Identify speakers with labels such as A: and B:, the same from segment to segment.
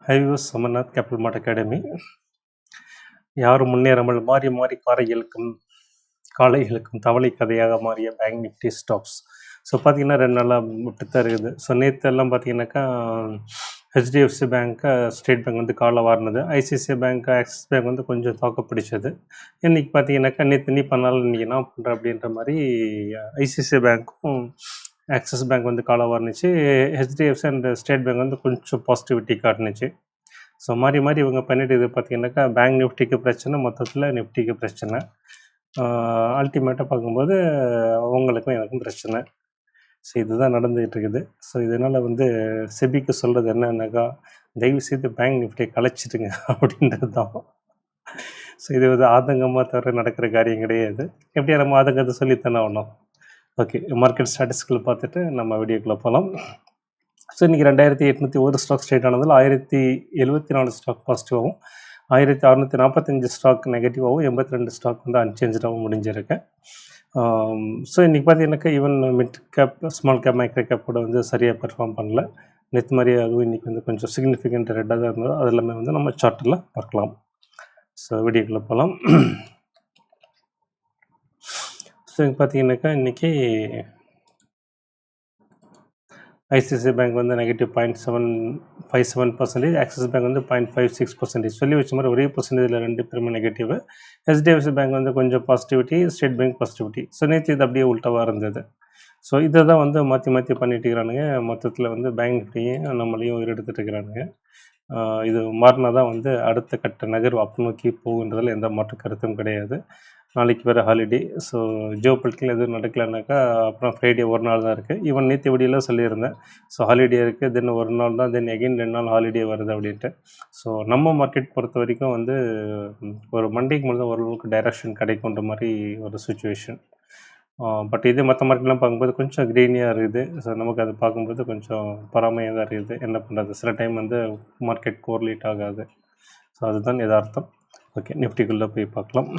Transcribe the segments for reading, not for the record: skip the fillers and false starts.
A: Highways Amarnath capital மார்ட் academy. யாரும் முன்னேறாமல் மாறி மாறி காலை இழுக்கும் தவளை கதையாக மாறிய பேங்க் நிஃப்டி ஸ்டாக்ஸ். ஸோ பார்த்தீங்கன்னா 2 நாளாக விட்டு தான் இருக்குது. ஸோ நேற்று எல்லாம் பார்த்தீங்கன்னாக்கா ஹெச்டிஎஃப்சி பேங்க்கு, ஸ்டேட் பேங்க் வந்து காலைல வாரினது. ஐசிஐசிஐ பேங்க், ஆக்சிஸ் பேங்க் வந்து கொஞ்சம் தாக்கு பிடிச்சது. இன்றைக்கி பார்த்தீங்கன்னாக்கா நேற்று நீ பண்ணாலும் இன்றைக்கி என்ன பண்ணுற அப்படின்ற மாதிரி ஐசிஐசிஐ பேங்க்கும் ஆக்சிஸ் பேங்க் வந்து காலை வாரினுச்சு. ஹெச்டிஎஃப்சி அண்ட் ஸ்டேட் பேங்க் வந்து கொஞ்சம் பாசிட்டிவிட்டி காட்டுனுச்சு. ஸோ மாறி மாறி இவங்க பண்ணிட்டு இது பார்த்தீங்கன்னாக்கா பேங்க் நிஃப்டிக்கு பிரச்சனை, மொத்தத்தில் நிஃப்டிக்கு பிரச்சனை. அல்டிமேட்டாக பார்க்கும்போது அவங்களுக்கும் எனக்கும் பிரச்சனை. ஸோ இதுதான் நடந்துகிட்டு இருக்குது. ஸோ இதனால் வந்து செபிக்கு சொல்கிறது என்னன்னாக்கா, தயவுசெய்து பேங்க் நிஃப்டியை கலைச்சிடுங்க அப்படின்றது தான். ஸோ இது வந்து ஆதங்கமாக தவிர நடக்கிற காரியம் கிடையாது. எப்படியா நம்ம ஆதங்கத்தை சொல்லித்தானே ஆகணும். ஓகே, மார்க்கெட் ஸ்டாட்டிஸ்டிக்கள் பார்த்துட்டு நம்ம வீடியோக்குள்ளே போகலாம். ஸோ இன்றைக்கி 2801 ஸ்டாக்ஸ் ட்ரேட் ஆனதில் 1074 ஸ்டாக் பாசிட்டிவாகவும், 1645 ஸ்டாக் நெகட்டிவாகவும், 82 ஸ்டாக் வந்து அன்சேஞ்சாகவும் முடிஞ்சிருக்கேன். ஸோ இன்றைக்கி பார்த்தீங்கன்னாக்கா even mid cap, small cap, micro cap கூட வந்து சரியாக பெர்ஃபார்ம் பண்ணல. நேற்று மாதிரி அதுவும் இன்றைக்கி வந்து கொஞ்சம் சிக்னிஃபிகண்ட் ரெட்டாக தான் இருந்தது. அது எல்லாமே வந்து நம்ம சார்ட்டில் பார்க்கலாம். ஸோ வீடியோக்குள்ளே போகலாம். ஸோ இங்கே பார்த்தீங்கன்னாக்கா இன்றைக்கி ஐசிஐசிஐ பேங்க் வந்து -0.757%, ஆக்சிஸ் பேங்க் வந்து 0.56%. சொல்லி வச்ச மாதிரி ஒரே பர்சன்டேஜில் 2 பேருமே நெகட்டிவ். ஹெச்டிஎஃப்சி பேங்க் வந்து கொஞ்சம் positivity, state bank positivity. So நேற்று இது அப்படியே உள்டாவாக இருந்தது. ஸோ இதை தான் வந்து மாற்றி மாற்றி பண்ணிட்டு இருக்கிறானுங்க. மொத்தத்தில் வந்து பேங்க் நிஃப்டியும் நம்மளையும் உயிரெடுத்துட்டு இருக்கிறானுங்க. இது மாறினா தான் வந்து அடுத்த கட்ட நகர்வு அப் நோக்கி போகுன்றதில் எந்த மாற்று கருத்தும் கிடையாது. நாளைக்கு வேறு ஹாலிடே. ஸோ ஜியோபொலிட்டிக்கல் எதுவும் நடக்கலைனாக்கா அப்புறம் ஃப்ரைடே ஒரு நாள் தான் இருக்குது. ஈவன் நேற்று வீடியோவில் சொல்லியிருந்தேன். ஸோ ஹாலிடே இருக்குது, தென் ஒரு நாள் தான், தென் எகெயின் 2 நாள் ஹாலிடே வருது அப்படின்ட்டு. ஸோ நம்ம மார்க்கெட் பொறுத்த வரைக்கும் வந்து ஒரு மண்டேக்கு மட்டும் தான் ஓரளவுக்கு டைரக்ஷன் கிடைக்குன்ற மாதிரி ஒரு சுச்சுவேஷன். பட் இதே மற்ற மார்க்கெட்லாம் பார்க்கும்போது கொஞ்சம் க்ரீனியாக இருக்குது. ஸோ நமக்கு அது பார்க்கும்போது கொஞ்சம் பொறாமையாக தான் இருக்குது. என்ன பண்ணுறது, சில டைம் வந்து மார்க்கெட் கோரிலேட் ஆகாது. ஸோ அதுதான் எதார்த்தம். ஓகே, நிஃப்டிக்குள்ளே போய் பார்க்கலாம்.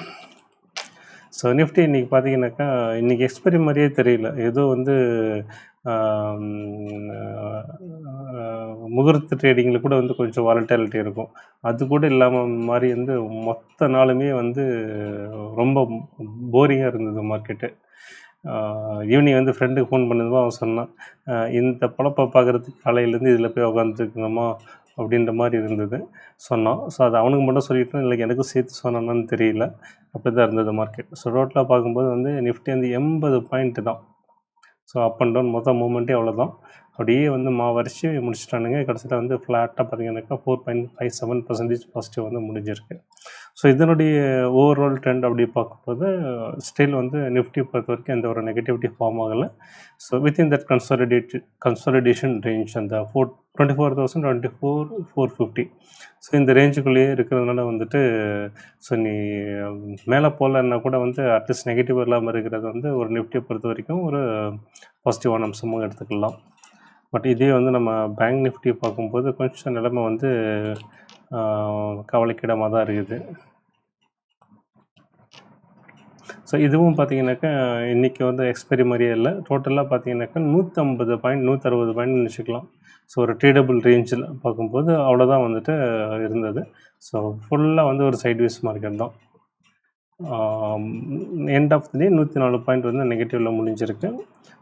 A: ஸோ நிஃப்டி இன்றைக்கி பார்த்தீங்கன்னாக்கா இன்றைக்கி எக்ஸ்பைரி மாதிரியே தெரியல. ஏதோ வந்து முகூர்த்த ட்ரேடிங்கில் கூட வந்து கொஞ்சம் வாலட்டிலிட்டி இருக்கும். அது கூட இல்லாமல் மாதிரி வந்து மொத்த நாளுமே வந்து ரொம்ப போரிங்காக இருந்தது மார்க்கெட்டு. ஈவினிங் வந்து ஃப்ரெண்டுக்கு ஃபோன் பண்ணதுமா அவன் சொன்னான், இந்த பொழப்பை பார்க்குறதுக்கு காலையிலேருந்து இதில் போய் உட்காந்துருக்கணுமா அப்படின்ற மாதிரி இருந்தது சொன்னான். ஸோ அது அவனுக்கு மட்டும் சொல்லிட்டோம், இல்லை எனக்கும் சேர்த்து சொன்னான்னு தெரியல. அப்படி தான் இருந்தது மார்க்கெட். ஸோ டோட்டலாக பார்க்கும்போது வந்து நிஃப்டி வந்து 80 பாயிண்ட்டு தான். ஸோ அப் அண்ட் டவுன் மொத்தம் மூமெண்ட்டே அவ்வளோதான். அப்படியே வந்து வரிச்சு முடிச்சுட்டானுங்க. கடைசியில் வந்து ஃப்ளாட்டாக பார்த்தீங்கன்னாக்கா 4.57% பாசிட்டிவ் வந்து முடிஞ்சிருக்கு. ஸோ இதனுடைய ஓவரால் ட்ரெண்ட் அப்படி பார்க்கும்போது ஸ்டில் வந்து நிஃப்டி பொறுத்த வரைக்கும் எந்த ஒரு நெகட்டிவிட்டி ஃபார்ம் ஆகலை. So within that consolidation range அந்த 24,024,450. ஸோ இந்த ரேஞ்சுக்குள்ளேயே இருக்கிறதுனால வந்துட்டு ஸோ நீ மேலே போகலன்னா கூட வந்து அட்லீஸ்ட் நெகட்டிவ் இல்லாமல் இருக்கிறது வந்து ஒரு நிஃப்டியை பொறுத்த வரைக்கும் ஒரு பாசிட்டிவான அம்சமாக எடுத்துக்கலாம். பட் இதே வந்து நம்ம பேங்க் நிஃப்டி பார்க்கும்போது கொஞ்சம் நிலைமை வந்து கவலைக்கிடமாக தான் இருக்குது. ஸோ இதுவும் பார்த்தீங்கன்னாக்கா இன்றைக்கி வந்து எக்ஸ்பைரி மாதிரியே இல்லை. டோட்டலாக பார்த்தீங்கன்னாக்கா 150 பாயிண்ட் 160 பாயிண்ட்னு வச்சுக்கலாம். ஸோ ஒரு ட்ரேடபிள் ரேஞ்சில் பார்க்கும்போது அவ்வளோதான் வந்துட்டு இருந்தது. ஸோ ஃபுல்லாக வந்து ஒரு சைட்வேஸ் மார்க்கெட் தான். End of the day 104 point வந்து நெகட்டிவில் முடிஞ்சிருக்கு.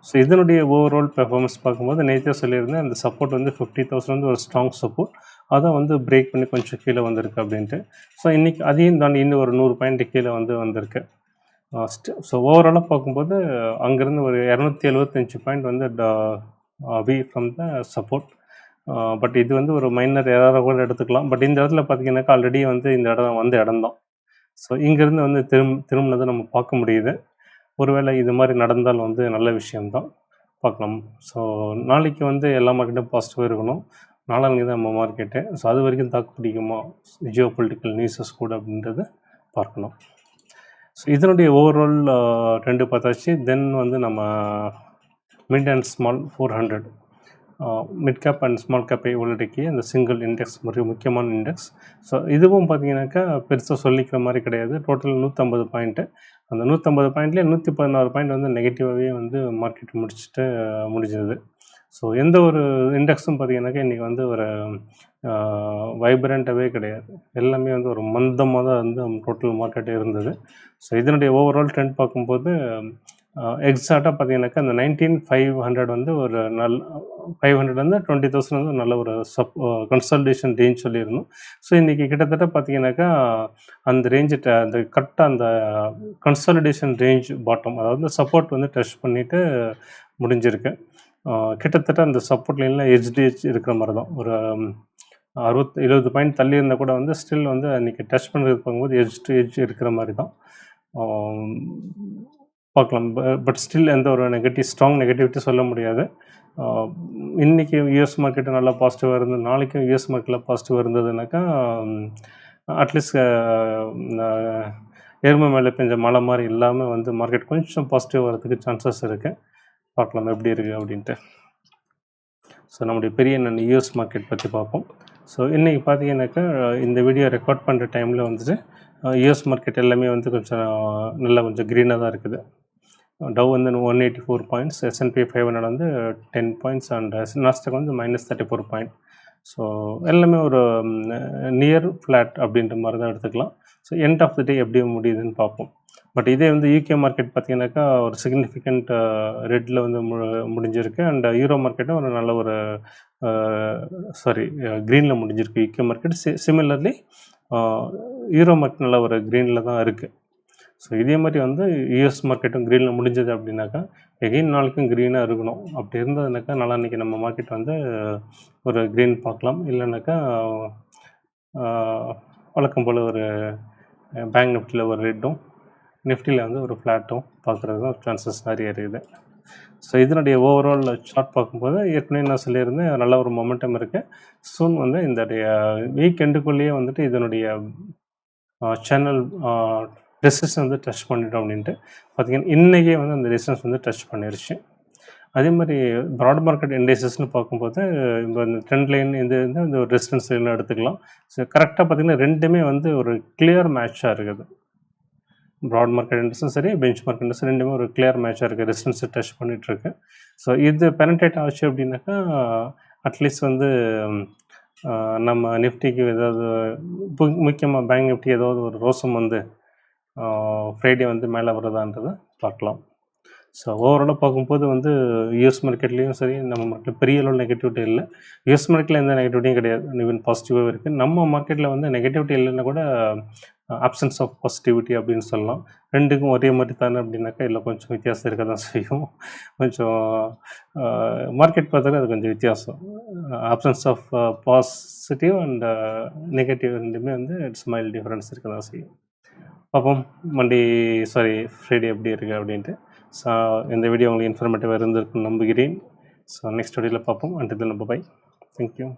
A: ஸோ இதனுடைய ஓவரால் பெர்ஃபார்மன்ஸ் பார்க்கும்போது நேற்றே சொல்லியிருந்தேன், அந்த சப்போர்ட் வந்து 50,000 வந்து ஒரு ஸ்ட்ராங் சப்போர்ட். அதை வந்து பிரேக் பண்ணி கொஞ்சம் கீழே வந்திருக்கு அப்படின்ட்டு. ஸோ இன்றைக்கி அதையும் தாண்டி இன்னும் ஒரு 100 பாயிண்ட் கீழே வந்திருக்கு. ஸோ ஓவராலாக பார்க்கும்போது அங்கேருந்து ஒரு 275 பாயிண்ட் வந்து away from the support. But இது வந்து ஒரு மைனர் எரராக கூட எடுத்துக்கலாம். பட் இந்த இடத்துல பார்த்தீங்கன்னாக்கா ஆல்ரெடி வந்து இந்த இடம் வந்து இடம்தான். ஸோ இங்கேருந்து வந்து திரும்பினதை நம்ம பார்க்க முடியுது. ஒருவேளை இது மாதிரி நடந்தால் வந்து நல்ல விஷயம்தான், பார்க்கலாம். ஸோ நாளைக்கு வந்து எல்லா மார்க்கெட்டும் பாசிட்டிவாக இருக்கணும். நாளான்னைக்கு தான் நம்ம மார்க்கெட்டு. ஸோ அது வரைக்கும் தாக்கு பிடிக்குமா ஜியோ பொலிட்டிக்கல் நியூஸஸ் கூட அப்படின்றத பார்க்கணும். ஸோ இதனுடைய ஓவரால் ட்ரெண்டு பார்த்தாச்சு. தென் வந்து நம்ம mid and small 400 mid cap and small கேப்பை உள்ளடக்கிய அந்த சிங்கிள் இண்டெக்ஸ் முக்கியமான இண்டெக்ஸ். ஸோ இதுவும் பார்த்தீங்கன்னாக்கா பெருசாக சொல்லிக்கிற மாதிரி கிடையாது. Total 150 point. அந்த 150 பாயிண்ட்லேயே 116 பாயிண்ட் வந்து நெகட்டிவாகவே வந்து மார்க்கெட் முடிஞ்சது. ஸோ எந்த ஒரு இண்டெக்ஸும் பார்த்தீங்கன்னாக்கா இன்றைக்கி வந்து ஒரு வைப்ரண்ட்டாகவே கிடையாது. எல்லாமே வந்து ஒரு மந்தமாக தான் வந்து டோட்டல் மார்க்கெட்டே இருந்தது. ஸோ இதனுடைய ஓவரால் ட்ரெண்ட் பார்க்கும்போது எக்ஸாக்டாக பார்த்தீங்கன்னாக்கா அந்த 19,500 வந்து ஒரு 500லேருந்து 20,000 வந்து நல்ல ஒரு கன்சாலிடேஷன் ரேஞ்ச் சொல்லியிருந்தோம். ஸோ இன்றைக்கி கிட்டத்தட்ட பார்த்தீங்கன்னாக்கா அந்த ரேஞ்சு அந்த கரெக்டாக அந்த கன்சாலிடேஷன் ரேஞ்ச் பாட்டம், அதாவது சப்போர்ட் வந்து டச் பண்ணிவிட்டு முடிஞ்சிருக்கு. கிட்டத்தட்ட அந்த சப்போர்ட் லைனில் எட்ஜ் இருக்கிற மாதிரி தான். ஒரு 70 பாயிண்ட் தள்ளி இருந்தால் கூட வந்து ஸ்டில் வந்து அன்றைக்கி டச் பண்ணுறது பார்க்கும்போது எட்ஜ் இருக்கிற மாதிரி தான் பார்க்கலாம். பட் ஸ்டில் எந்த ஒரு ஸ்ட்ராங் நெகட்டிவிட்டி சொல்ல முடியாது. இன்றைக்கி யூஎஸ் மார்க்கெட்டு நல்லா பாசிட்டிவாக இருந்தது, நாளைக்கும் யூஎஸ் மார்க்கெட்டில் பாசிட்டிவாக இருந்ததுனாக்கா அட்லீஸ்ட் எருமை மேலே பெஞ்ச மழை மாதிரி இல்லாமல் வந்து மார்க்கெட் கொஞ்சம் பாசிட்டிவ் வரதுக்கு சான்சஸ் இருக்குது. பார்க்கலாம் எப்படி இருக்குது அப்படின்ட்டு. ஸோ நம்முடைய பெரிய யூஎஸ் மார்க்கெட் பற்றி பார்ப்போம். ஸோ இன்றைக்கி பார்த்தீங்கன்னாக்கா இந்த வீடியோ ரெக்கார்ட் பண்ணுற டைமில் வந்துட்டு யூஎஸ் மார்க்கெட் எல்லாமே வந்து கொஞ்சம் நல்லா கொஞ்சம் க்ரீனாக தான் இருக்குது. டவ் வந்து 184 பாயிண்ட்ஸ், S&P 500 வந்து 10 பாயிண்ட்ஸ் அண்ட் நாஸ்டாக் வந்து -34 பாயிண்ட். ஸோ எல்லாமே ஒரு நியர் ஃப்ளாட் அப்படின்ற மாதிரி தான் எடுத்துக்கலாம். ஸோ எண்ட் ஆஃப் த டே எப்படி முடியுதுன்னு பார்ப்போம். பட் இதே வந்து யூகே மார்க்கெட் பார்த்தீங்கன்னாக்கா ஒரு சிக்னிஃபிகண்ட் ரெட்டில் வந்து முடிஞ்சிருக்கு. அண்ட் யூரோ மார்க்கெட்டும் ஒரு நல்ல ஒரு க்ரீனில் முடிஞ்சிருக்கு UK market. Similarly euro market நல்ல ஒரு க்ரீனில் தான் இருக்குது. ஸோ இதே மாதிரி வந்து யூஎஸ் மார்க்கெட்டும் க்ரீனில் முடிஞ்சது அப்படின்னாக்கா எகெயின் நாளைக்கும் க்ரீனாக இருக்கணும். அப்படி இருந்ததுனாக்கா நாளான்னைக்கு நம்ம மார்க்கெட் வந்து ஒரு க்ரீன் பார்க்கலாம். இல்லைனாக்கா வழக்கம் போல் ஒரு பேங்க் நிஃப்டியில் ஒரு ரெட்டும், நிஃப்டியில் வந்து ஒரு ஃப்ளாட்டும் பார்க்குறது தான் சான்சஸ் நிறைய இருக்குது. ஸோ இதனுடைய ஓவரால் சார்ட் பார்க்கும்போது ஏற்கனவே நான் சொல்லியிருந்தேன் நல்ல ஒரு மொமெண்டம் இருக்குது. சூன் வந்து இந்த வீக் எண்டுக்குள்ளேயே வந்துட்டு இதனுடைய சேனல் ரெசிஸ்டன்ஸ் வந்து டச் பண்ணிட்டோம் அப்படின்ட்டு பார்த்திங்கன்னா இன்றைக்கே வந்து அந்த ரெசிஸ்டன்ஸ் வந்து டச் பண்ணிருச்சு. அதே மாதிரி ப்ராட் மார்க்கெட் இண்டெக்ஸஸ்னு பார்க்கும்போது இந்த ட்ரெண்ட் லைன் இந்த ஒரு ரெசிஸ்டன்ஸ் லைன் எடுத்துக்கலாம். ஸோ கரெக்டாக பார்த்திங்கன்னா ரெண்டுமே வந்து ஒரு கிளியர் மேட்சாக இருக்குது. ப்ராட் மார்க்கெட் இண்டெக்ஸும் சரி, பெஞ்ச் மார்க்கெட் இண்டெக்ஸ் ரெண்டுமே ஒரு கிளியர் மேட்சாக இருக்குது. ரெசிஸ்டன்ஸை டச் பண்ணிகிட்ருக்கு. ஸோ இது பெனட்ரேட் ஆச்சு அப்படின்னாக்கா அட்லீஸ்ட் வந்து நம்ம நிஃப்டிக்கு ஏதாவது முக்கியமாக பேங்க் நிஃப்டி ஏதாவது ஒரு ரோசம் வந்து ஃப்ரைடே வந்து மேலே வருதான்றதை பார்க்கலாம். ஸோ ஓவராலாக பார்க்கும்போது வந்து யூஎஸ் மார்க்கெட்லேயும் சரி, நம்ம மார்க்கெட் பெரிய அளவில் நெகட்டிவிட்டி இல்லை. யூஎஸ் மார்க்கெட்டில் எந்த நெகட்டிவிட்டியும் கிடையாது, ஈவன் பாசிட்டிவாகவே இருக்குது. நம்ம மார்க்கெட்டில் வந்து நெகட்டிவிட்டி இல்லைன்னா கூட ஆப்சன்ஸ் ஆஃப் பாசிட்டிவிட்டி அப்படின்னு சொல்லலாம். ரெண்டுக்கும் ஒரே மாதிரி தானே அப்படின்னாக்கா இல்லை, கொஞ்சம் வித்தியாசம் இருக்க தான் செய்யும். கொஞ்சம் மார்க்கெட் பார்த்தாலே அது கொஞ்சம் வித்தியாசம். Options of positive and negative ரெண்டுமே வந்து ஸ்மைல் டிஃப்ரென்ஸ் இருக்க தான் செய்யும். பார்ப்போம் ஃப்ரைடே எப்படி இருக்குது அப்படின்ட்டு. ஸோ இந்த வீடியோ உங்களுக்கு இன்ஃபர்மேட்டிவாக இருந்திருக்குன்னு நம்புகிறேன். ஸோ நெக்ஸ்ட் வீடியோவில் பார்ப்போம். Until then bye. தேங்க்யூ.